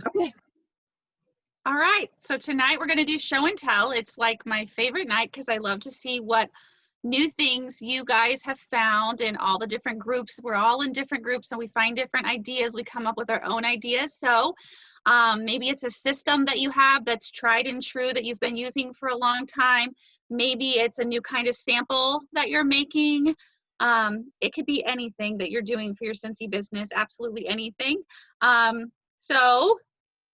Okay. All right, so tonight we're going to do show and tell. It's like my favorite night because I love to see what new things you guys have found in all the different groups. We're all in different groups and we find different ideas. We come up with our own ideas. So maybe it's a system that you have that's tried and true that you've been using for a long time. Maybe it's a new kind of sample that you're making. It could be anything that you're doing for your Scentsy business, absolutely anything. So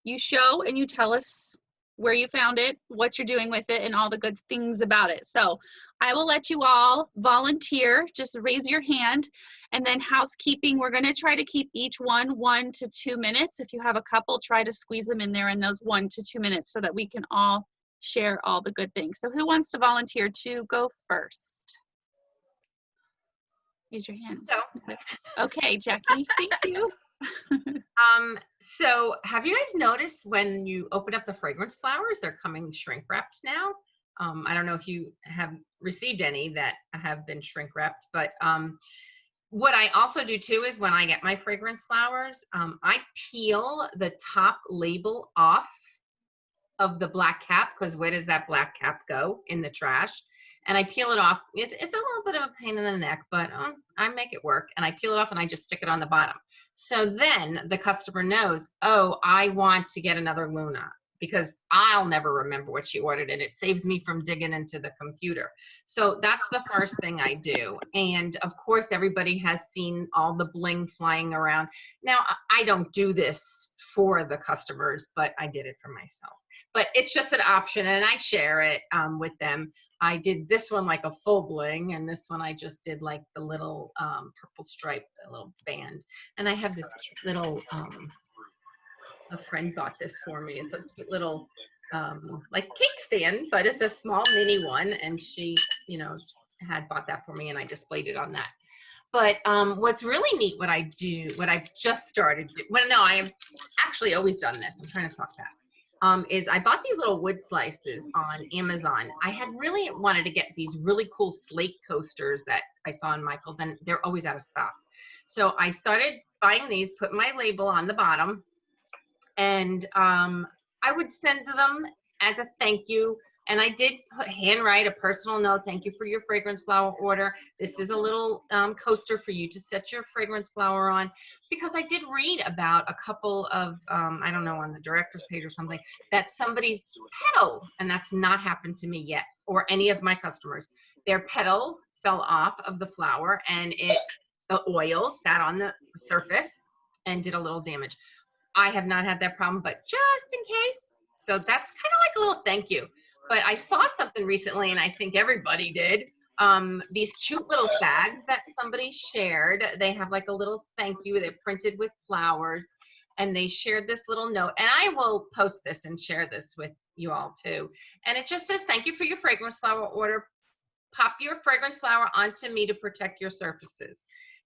you show and you tell us where you found it, what you're doing with it, and all the good things about it. So I will let you all volunteer. Just raise your hand. And then housekeeping, we're going to try to keep each one 1 to 2 minutes. If you have a couple, try to squeeze them in there in those 1 to 2 minutes so that we can all share all the good things. So who wants to volunteer to go first? Raise your hand. So, okay, Jackie, thank you. So have you guys noticed when you open up the fragrance flowers, they're coming shrink wrapped now? I don't know if you have received any that have been shrink wrapped, but what I also do too is when I get my fragrance flowers, I peel the top label off of the black cap, because where does that black cap go? In the trash. And I peel it off. It's a little bit of a pain in the neck, but I make it work. And I peel it off and I just stick it on the bottom. So then the customer knows, oh, I want to get another Luna, because I'll never remember what she ordered, and it saves me from digging into the computer. So that's the first thing I do. And of course, everybody has seen all the bling flying around. Now, I don't do this for the customers, but I did it for myself. But it's just an option, and I share it with them. I did this one like a full bling, and this one I just did like the little purple stripe, the little band. And I have this cute little, a friend bought this for me. It's a cute little like cake stand, but it's a small mini one, and she, you know, had bought that for me, and I displayed it on that. But what's really neat, what I do, what I've just started, well, no, I have actually always done this. I'm trying to talk fast. Is I bought these little wood slices on Amazon. I had really wanted to get these really cool slate coasters that I saw in Michael's, and they're always out of stock. So I started buying these, put my label on the bottom, and I would send them as a thank you. And I did handwrite a personal note. Thank you for your fragrance flower order. This is a little coaster for you to set your fragrance flower on. Because I did read about a couple of, I don't know, on the director's page or something, that somebody's petal, and that's not happened to me yet, or any of my customers, their petal fell off of the flower, and the oil sat on the surface and did a little damage. I have not had that problem, but just in case. So that's kind of like a little thank you. But I saw something recently, and I think everybody did. These cute little bags that somebody shared. They have like a little thank you. They're printed with flowers, and they shared this little note. And I will post this and share this with you all too. And it just says, thank you for your fragrance flower order. Pop your fragrance flower onto me to protect your surfaces.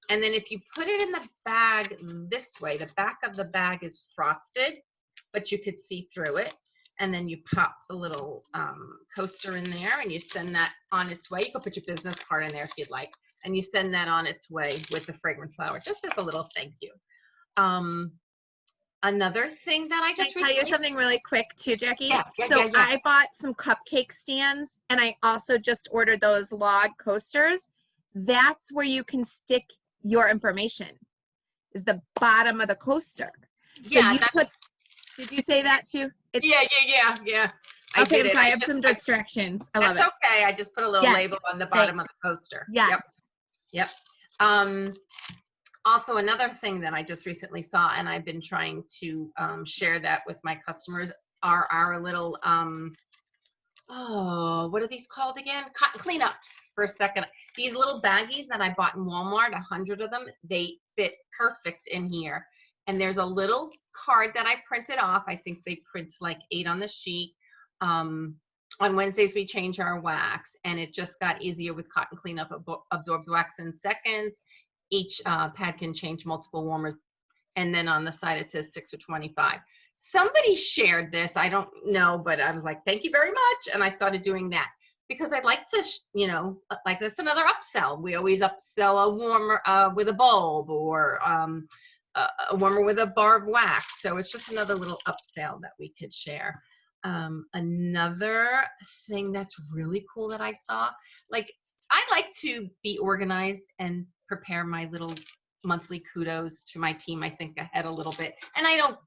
And then if you put it in the bag this way, the back of the bag is frosted, but you could see through it. And then you pop the little coaster in there, and you send that on its way. You can put your business card in there if you'd like, and you send that on its way with the fragrance flower, just as a little thank you. Another thing that I just Can I tell you something really quick too, Jackie? Yeah. I bought some cupcake stands, and I also just ordered those log coasters. That's where you can stick your information, is the bottom of the coaster. So yeah. Did you say that too? Yeah. Okay, so I have some distractions. I love it. That's okay. I just put a little label on the bottom of the coaster. Yes. Yep. Also, another thing that I just recently saw, and I've been trying to share that with my customers, are our little, what are these called again? Cotton cleanups, for a second. These little baggies that I bought in Walmart, 100 of them, they fit perfect in here. And there's a little card that I printed off. I think they print like 8 on the sheet. On Wednesdays, we change our wax, and it just got easier with cotton cleanup. Absorbs wax in seconds. Each pad can change multiple warmers. And then on the side, it says 6 or 25. Somebody shared this. I don't know, but I was like, thank you very much. And I started doing that because I'd like to, you know, like that's another upsell. We always upsell a warmer with a bulb, or a warmer with a barbed wax. So it's just another little upsell that we could share. Another thing that's really cool that I saw, like I like to be organized and prepare my little monthly kudos to my team, I think ahead a little bit. And I don't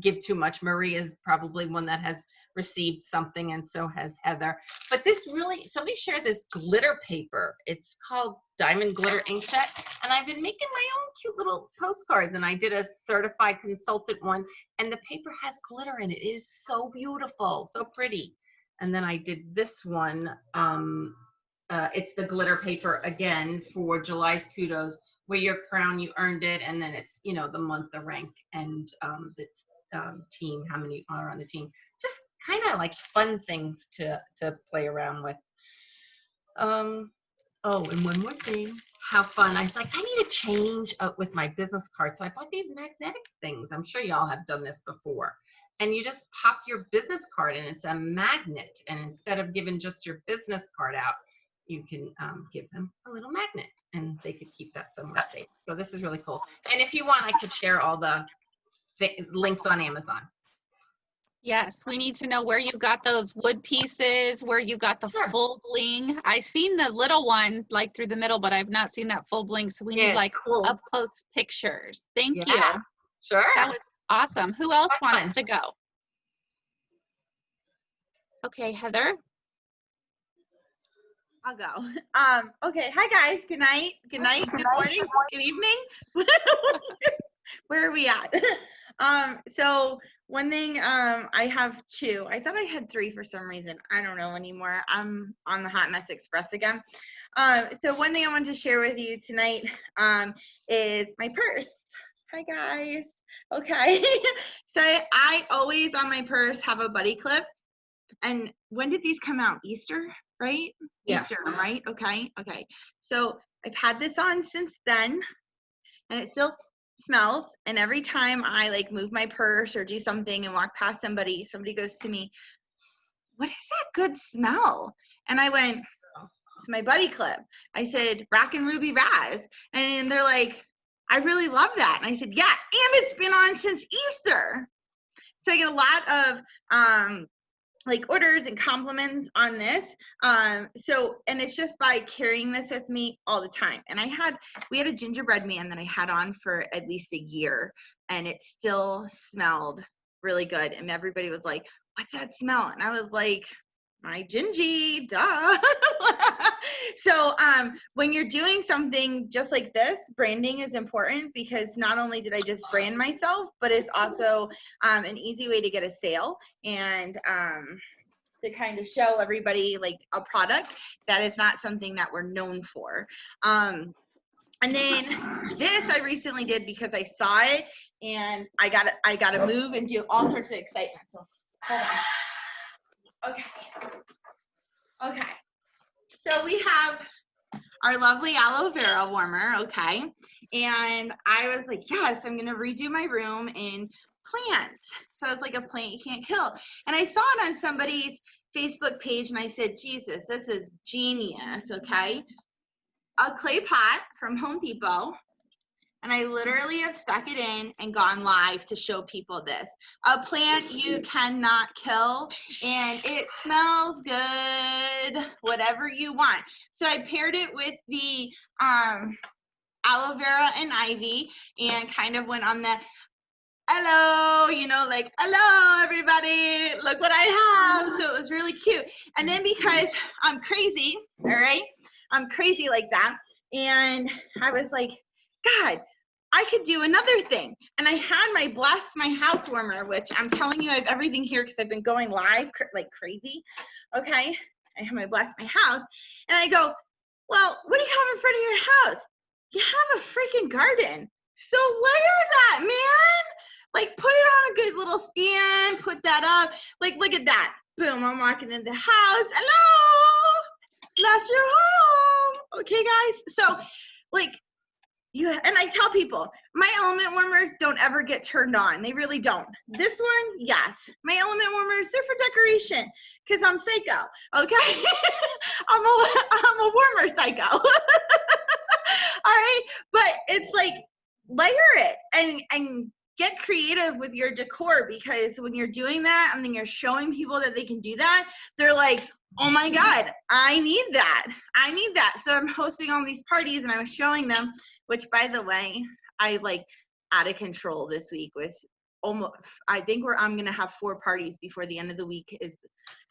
give too much. Marie is probably one that has received something, and so has Heather. But this really, somebody shared this glitter paper. It's called Diamond Glitter Ink Set. And I've been making my own cute little postcards, and I did a certified consultant one, and the paper has glitter in it. It is so beautiful, so pretty. And then I did this one. It's the glitter paper again for July's kudos. Wear your crown, you earned it. And then it's, you know, the month, the rank, and the team, how many are on the team. Just kind of like fun things to play around with. Oh, and one more thing. How fun. I was like, I need to change up with my business card. So I bought these magnetic things. I'm sure y'all have done this before. And you just pop your business card and it's a magnet. And instead of giving just your business card out, you can give them a little magnet and they could keep that somewhere safe. So this is really cool. And if you want, I could share all the links on Amazon. Yes, we need to know where you got those wood pieces, where you got the full bling. I seen the little one like through the middle, but I've not seen that full bling. So we need like cool. up close pictures. Thank you. Sure. That was awesome. Who else wants to go? Okay, Heather. I'll go. Okay. Hi guys. Good night. Good night. Good morning. Good evening. Where are we at? So one thing, I have two. I thought I had three for some reason. I don't know anymore. I'm on the Hot Mess Express again. So one thing I wanted to share with you tonight, is my purse. Hi guys. Okay. So I always on my purse have a buddy clip. And when did these come out? Easter, right? Yeah. Easter, right? Okay. Okay. So I've had this on since then, and it still smells. And every time I like move my purse or do something and walk past somebody goes to me, "What is that good smell?" And I went, "It's my buddy clip." I said, "Rack and Ruby Raz." And they're like, "I really love that." And I said, "Yeah, and it's been on since Easter." So I get a lot of like orders and compliments on this. And it's just by carrying this with me all the time. And we had a gingerbread man that I had on for at least a year, and it still smelled really good. And everybody was like, "What's that smell?" And I was like, "My gingy, duh." So when you're doing something just like this, branding is important, because not only did I just brand myself, but it's also an easy way to get a sale and to kind of show everybody like a product that is not something that we're known for. And then this I recently did because I saw it and I gotta move and do all sorts of excitement. So hold on. Okay. So we have our lovely aloe vera warmer, okay? And I was like, yes, I'm gonna redo my room in plants. So it's like a plant you can't kill. And I saw it on somebody's Facebook page and I said, Jesus, this is genius, okay? A clay pot from Home Depot. And I literally have stuck it in and gone live to show people this. A plant you cannot kill, and it smells good, whatever you want. So I paired it with the aloe vera and ivy and kind of went on the hello, like, hello, everybody, look what I have. So it was really cute. And then because I'm crazy, all right, I'm crazy like that. And I was like, God, I could do another thing. And I had my Bless My House warmer, which I'm telling you, I have everything here because I've been going live like crazy. Okay. I have my Bless My House. And I go, well, what do you have in front of your house? You have a freaking garden. So layer that, man. Like, put it on a good little stand, put that up. Like, look at that. Boom, I'm walking in the house. Hello, that's your home. Okay, guys? So, like, and I tell people, my element warmers don't ever get turned on. They really don't. This one, yes. My element warmers, they're for decoration because I'm psycho, okay? I'm a warmer psycho. All right? But it's like, layer it and get creative with your decor, because when you're doing that and then you're showing people that they can do that, they're like, oh my God, I need that. I need that. So I'm hosting all these parties and I was showing them, which by the way, I like out of control this week with almost, I think I'm going to have 4 parties before the end of the week is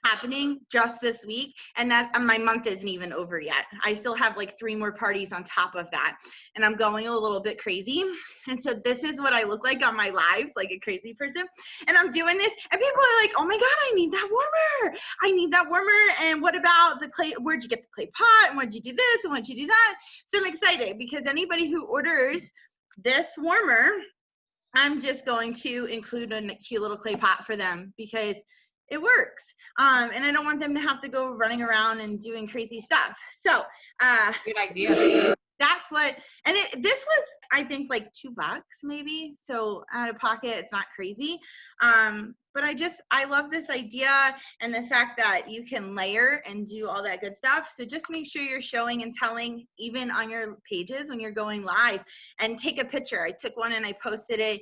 happening just this week. And my month isn't even over yet. I still have like 3 more parties on top of that. And I'm going a little bit crazy. And so this is what I look like on my lives, like a crazy person. And I'm doing this and people are like, oh my God, I need that warmer. I need that warmer. And what about the clay? Where'd you get the clay pot? And where'd you do this? And where'd you do that? So I'm excited because anybody who orders this warmer, I'm just going to include a cute little clay pot for them because it works. And I don't want them to have to go running around and doing crazy stuff. So Good idea. that's what, and this was, I think, like $2 maybe. So out of pocket, it's not crazy. But I love this idea and the fact that you can layer and do all that good stuff. So just make sure you're showing and telling even on your pages when you're going live, and take a picture. I took one and I posted it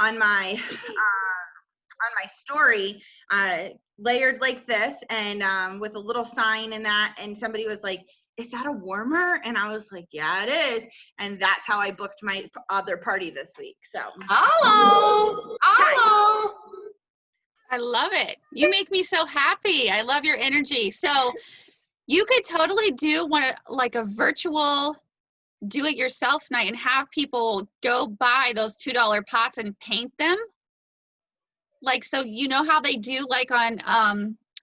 on my story, layered like this and with a little sign in that. And somebody was like, is that a warmer? And I was like, yeah, it is. And that's how I booked my other party this week. So Hello. Hello. I love it. You make me so happy. I love your energy. So you could totally do like a virtual do-it-yourself night and have people go buy those $2 pots and paint them. Like, so you know how they do like on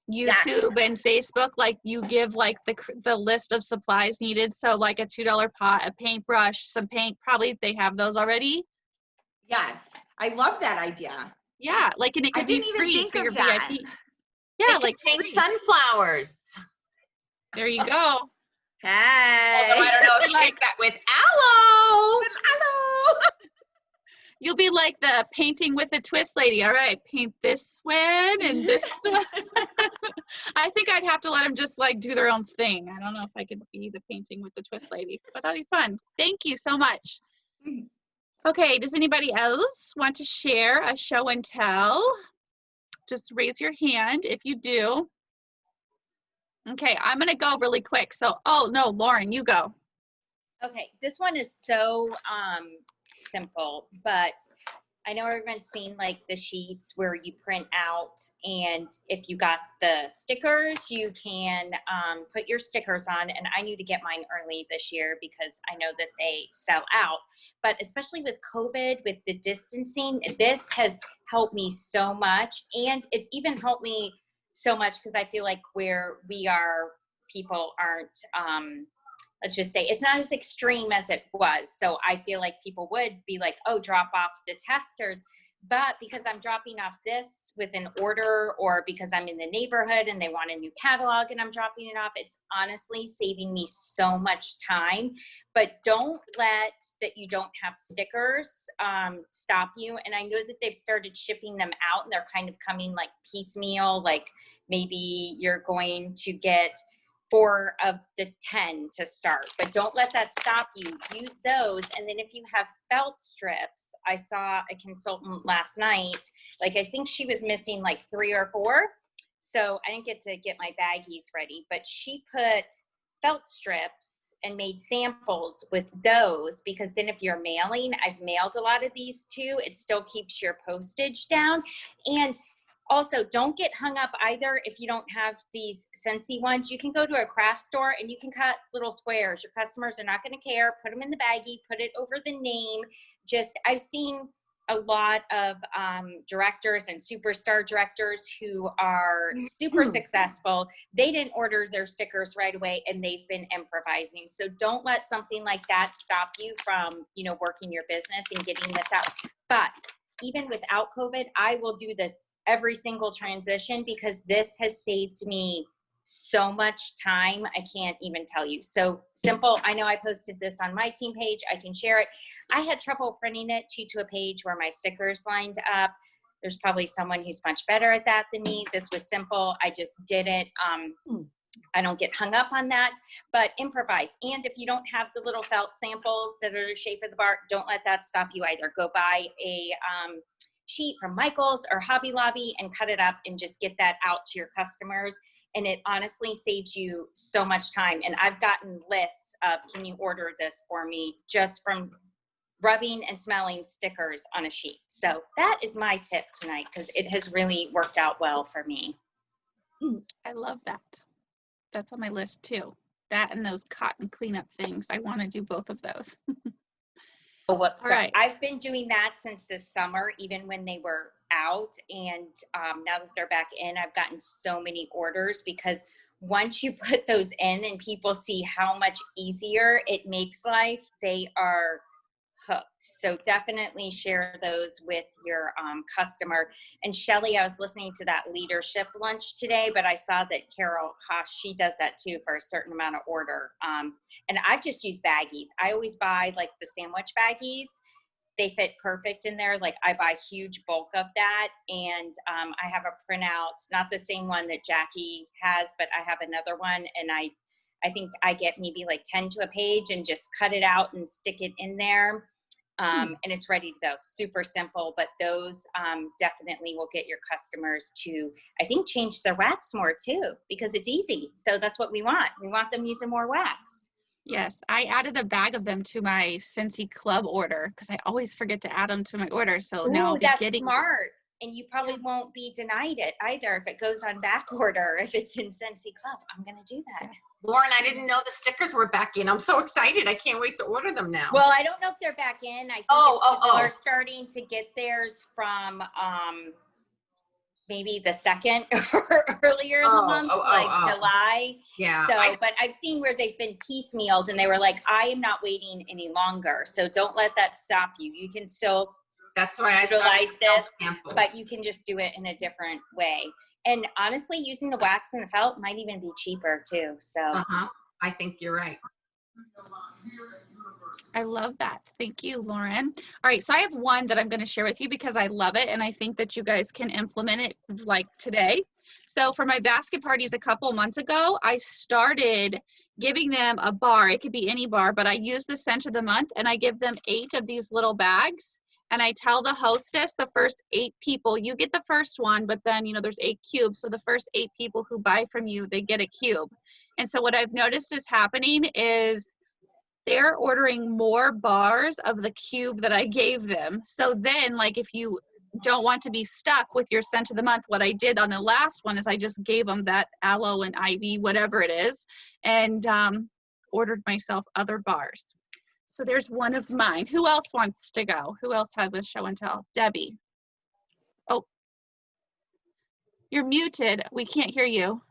YouTube and Facebook, like you give like the list of supplies needed. So like a $2 pot, a paintbrush, some paint, probably they have those already. yes, I love that idea. Yeah, like, and it could be free for your VIP. Yeah, like paint free. sunflowers. There you go. Hey. Although I don't know if you like that with aloe. Hello. You'll be like the painting with a twist lady. All right, paint this one and this one. I think I'd have to let them just like do their own thing. I don't know if I could be the painting with the twist lady, but that'd be fun. Thank you so much. Okay, does anybody else want to share a show and tell? Just raise your hand if you do. Okay, I'm gonna go really quick. So, oh no, Lauren, you go. Okay, this one is so simple, but I know everyone's seen like the sheets where you print out, and if you got the stickers, you can put your stickers on. And I knew to get mine early this year because I know that they sell out. But especially with COVID, with the distancing, this has helped me so much. And it's even helped me so much because I feel like where we are, people aren't let's just say it's not as extreme as it was. So I feel like people would be like, oh, drop off the testers. But because I'm dropping off this with an order, or because I'm in the neighborhood and they want a new catalog and I'm dropping it off, it's honestly saving me so much time. But don't let that you don't have stickers stop you. And I know that they've started shipping them out and they're kind of coming like piecemeal, like maybe you're going to get 4 of the 10 to start, but don't let that stop you. Use those. And then if you have felt strips, I saw a consultant last night, like I think she was missing like 3 or 4. So I didn't get to get my baggies ready, but she put felt strips and made samples with those, because then if you're mailing, I've mailed a lot of these too, it still keeps your postage down. And also, don't get hung up either if you don't have these Scentsy ones. You can go to a craft store and you can cut little squares. Your customers are not going to care. Put them in the baggie, put it over the name. I've seen a lot of directors and superstar directors who are super successful. They didn't order their stickers right away and they've been improvising. So don't let something like that stop you from, working your business and getting this out. But even without COVID, I will do this every single transition because this has saved me so much time. I can't even tell you. So simple. I know I posted this on my team page. I can share it. I had trouble printing it to a page where my stickers lined up. There's probably someone who's much better at that than me. This was simple. I just did it. I don't get hung up on that, but improvise. And if you don't have the little felt samples that are the shape of the bar, don't let that stop you either. Go buy a sheet from Michael's or Hobby Lobby and cut it up and just get that out to your customers. And it honestly saves you so much time. And I've gotten lists of, can you order this for me, just from rubbing and smelling stickers on a sheet. So that is my tip tonight, because it has really worked out well for me. I love that. That's on my list too. That and those cotton cleanup things. I want to do both of those. Oh, whoops. All So right. I've been doing that since this summer, even when they were out. And now that they're back in, I've gotten so many orders, because once you put those in and people see how much easier it makes life, they are hooked. So definitely share those with your customer. And Shelly, I was listening to that leadership lunch today, but I saw that Carol Haas, she does that too for a certain amount of order. And I've just used baggies. I always buy like the sandwich baggies. They fit perfect in there. Like I buy huge bulk of that. And I have a printout, not the same one that Jackie has, but I have another one. And I think I get maybe like 10 to a page and just cut it out and stick it in there. And it's ready to go. Super simple, but those definitely will get your customers to, I think, change their wax more too, because it's easy. So that's what we want. We want them using more wax. Yes, I added a bag of them to my Scentsy Club order because I always forget to add them to my order. So now I'll Ooh, be that's getting smart. And you probably won't be denied it either if it goes on back order, if it's in Scentsy Club. I'm going to do that. Lauren, I didn't know the stickers were back in. I'm so excited. I can't wait to order them now. Well, I don't know if they're back in. I think people are starting to get theirs from maybe the 2nd or earlier in the month, July. Yeah. So, but I've seen where they've been piecemealed and they were like, I am not waiting any longer. So don't let that stop you. You can still utilize this, but you can just do it in a different way. And honestly, using the wax and the felt might even be cheaper too. So I think you're right. I love that. Thank you, Lauren. All right, so I have one that I'm going to share with you because I love it and I think that you guys can implement it like today. So for my basket parties a couple months ago, I started giving them a bar. It could be any bar, but I use the scent of the month and I give them 8 of these little bags. And I tell the hostess, the first 8 people, you get the first one, but then, you know, there's 8 cubes. So the first 8 people who buy from you, they get a cube. And so what I've noticed is happening is they're ordering more bars of the cube that I gave them. So then, like, if you don't want to be stuck with your scent of the month, what I did on the last one is I just gave them that aloe and ivy, whatever it is, and ordered myself other bars. So there's one of mine. Who else wants to go? Who else has a show and tell? Debbie. Oh, you're muted. We can't hear you.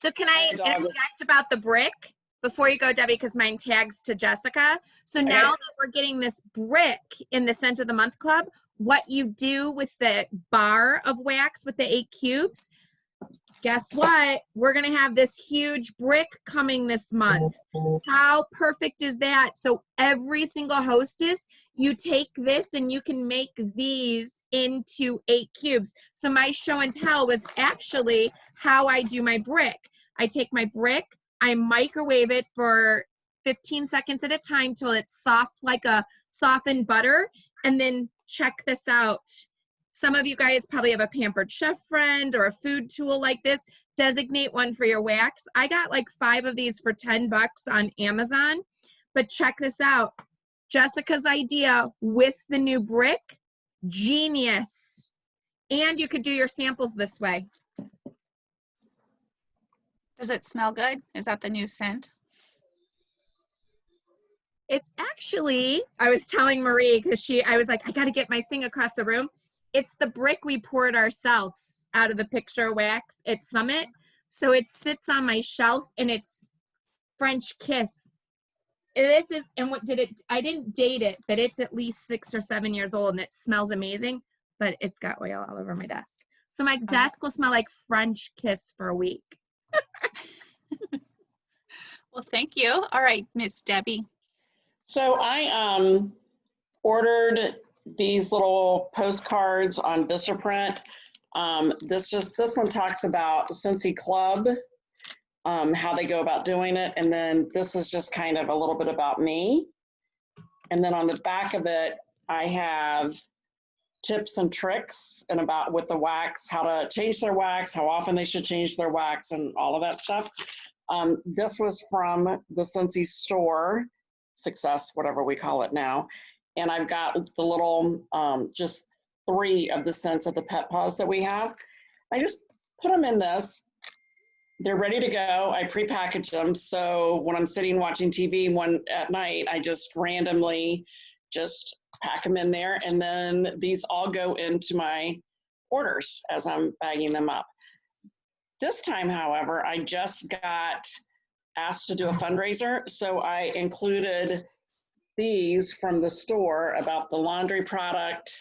So can I interject about the brick before you go, Debbie, because mine tags to Jessica. So now that we're getting this brick in the Scent of the Month Club, what you do with the bar of wax with the 8 cubes, guess what? We're going to have this huge brick coming this month. How perfect is that? So every single hostess, you take this and you can make these into 8 cubes. So my show and tell was actually how I do my brick. I take my brick, I microwave it for 15 seconds at a time till it's soft like a softened butter, and then check this out. Some of you guys probably have a Pampered Chef friend or a food tool like this. Designate one for your wax. I got like 5 of these for $10 on Amazon, but check this out. Jessica's idea with the new brick, genius. And you could do your samples this way. Does it smell good? Is that the new scent? It's actually, I was telling Marie, because I was like, I got to get my thing across the room. It's the brick we poured ourselves out of the picture wax at Summit. So it sits on my shelf and it's French Kiss. This is, and what did it, I didn't date it, but it's at least 6 or 7 years old and it smells amazing, but it's got oil all over my desk. So my desk will smell like French Kiss for a week. Well, thank you. All right, Miss Debbie. So I ordered these little postcards on Vistaprint. This one talks about Scentsy Club, how they go about doing it. And then this is just kind of a little bit about me. And then on the back of it, I have tips and tricks and about with the wax, how to change their wax, how often they should change their wax, and all of that stuff. This was from the Scentsy store, Success, whatever we call it now. And I've got the little, just 3 of the scents of the pet paws that we have. I just put them in this. They're ready to go. I pre-package them. So when I'm sitting watching TV at night, I just randomly just pack them in there. And then these all go into my orders as I'm bagging them up. This time, however, I just got asked to do a fundraiser. So I included these from the store about the laundry product,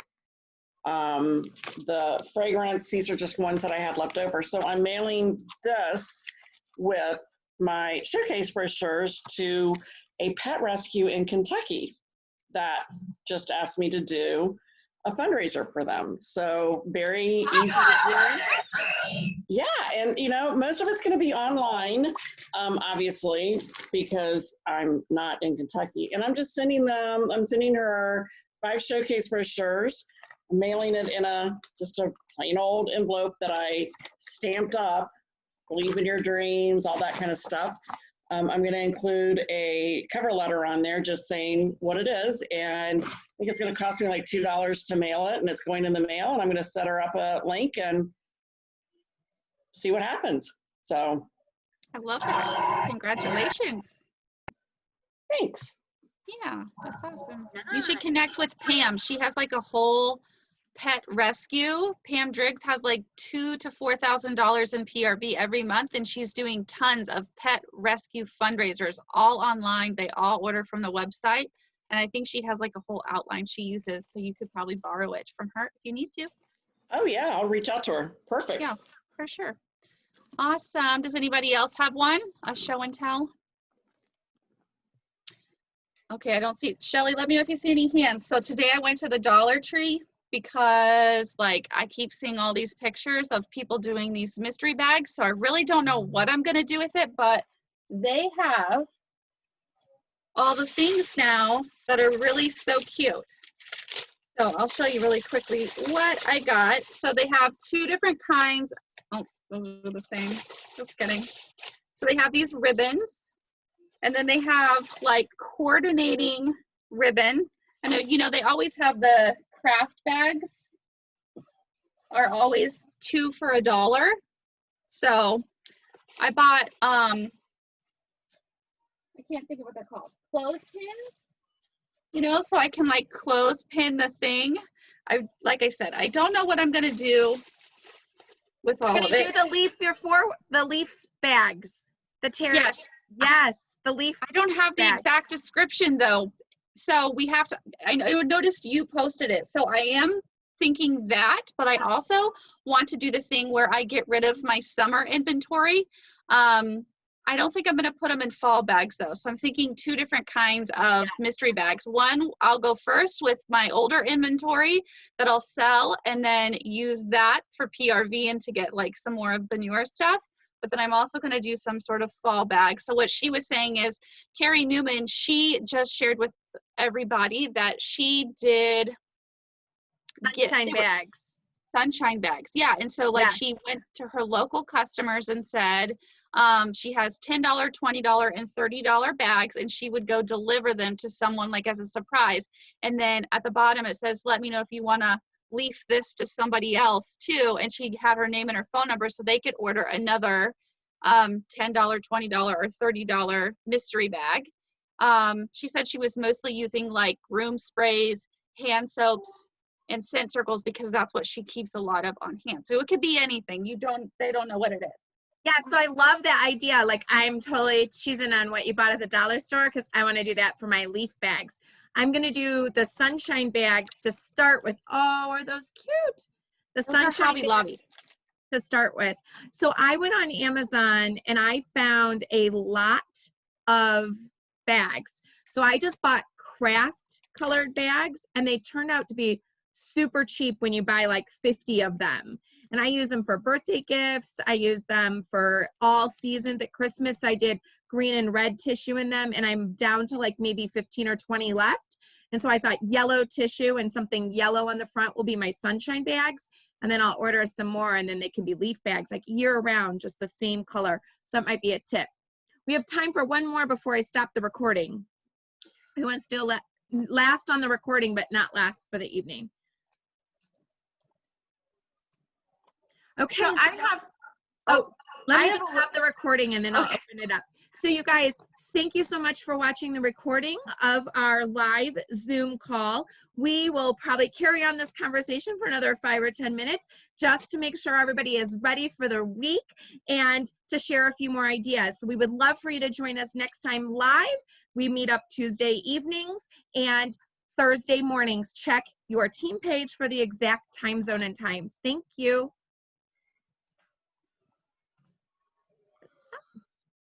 the fragrance. These are just ones that I had left over. So I'm mailing this with my showcase brochures to a pet rescue in Kentucky that just asked me to do a fundraiser for them. So very easy to do. Yeah, and you know, most of it's going to be online, obviously, because I'm not in Kentucky. And I'm just sending them, I'm sending her 5 showcase brochures, mailing it in just a plain old envelope that I stamped up, believe in your dreams, all that kind of stuff. I'm going to include a cover letter on there just saying what it is, and I think it's going to cost me like $2 to mail it, and it's going in the mail, and I'm going to set her up a link and see what happens. So I love it. Congratulations. Thanks. Yeah, that's awesome. You should connect with Pam. She has like a whole pet rescue. Pam Driggs has like $2,000 to $4,000 in PRV every month, and she's doing tons of pet rescue fundraisers all online. They all order from the website, and I think she has like a whole outline she uses, so you could probably borrow it from her if you need to. Oh yeah, I'll reach out to her. Perfect. Yeah, for sure. Awesome. Does anybody else have one? A show and tell? Okay, I don't see it. Shelly, let me know if you see any hands. So today I went to the Dollar Tree because like I keep seeing all these pictures of people doing these mystery bags. So I really don't know what I'm going to do with it, but they have all the things now that are really so cute. So I'll show you really quickly what I got. So they have 2 different kinds. Oh, those are the same. Just kidding. So they have these ribbons, and then they have like coordinating ribbon. And you know, they always have the craft bags are always 2 for $1. So I bought, I can't think of what they're called, clothespins, you know, so I can like clothespin the thing. Like I said, I don't know what I'm going to do with all of it. Do the leaf bags, the terry. Yes, the leaf. I don't have the bags. exact description though. So we have to, I noticed you posted it. So I am thinking that, but I also want to do the thing where I get rid of my summer inventory. I don't think I'm going to put them in fall bags though. So I'm thinking 2 different kinds of mystery bags. One, I'll go first with my older inventory that I'll sell and then use that for PRV and to get like some more of the newer stuff. But then I'm also going to do some sort of fall bag. So what she was saying is Terry Newman, she just shared with everybody that she did Sunshine bags. Sunshine bags. Yeah. And so like she went to her local customers and said, she has $10, $20, and $30 bags, and she would go deliver them to someone like as a surprise. And then at the bottom it says, let me know if you want to leaf this to somebody else too. And she had her name and her phone number so they could order another $10, $20, or $30 mystery bag. She said she was mostly using like room sprays, hand soaps, and scent circles because that's what she keeps a lot of on hand. So it could be anything. They don't know what it is. Yeah, so I love that idea. Like I'm totally cheesing on what you bought at the dollar store because I want to do that for my leaf bags. I'm going to do the sunshine bags to start with. Oh, are those cute? The Those are sunshine Hobby Lobby to start with. So I went on Amazon and I found a lot of bags. So I just bought craft colored bags and they turned out to be super cheap when you buy like 50 of them. And I use them for birthday gifts. I use them for all seasons. At Christmas, I did green and red tissue in them, and I'm down to like maybe 15 or 20 left. And so I thought yellow tissue and something yellow on the front will be my sunshine bags. And then I'll order some more, and then they can be leaf bags, like year round, just the same color. So that might be a tip. We have time for one more before I stop the recording. Who wants to last on the recording, but not last for the evening? Okay. So I have, let I me have just a- stop the recording and then I'll Okay. open it up. So you guys, thank you so much for watching the recording of our live Zoom call. We will probably carry on this conversation for another 5 or 10 minutes just to make sure everybody is ready for the week and to share a few more ideas. So we would love for you to join us next time live. We meet up Tuesday evenings and Thursday mornings. Check your team page for the exact time zone and times. Thank you.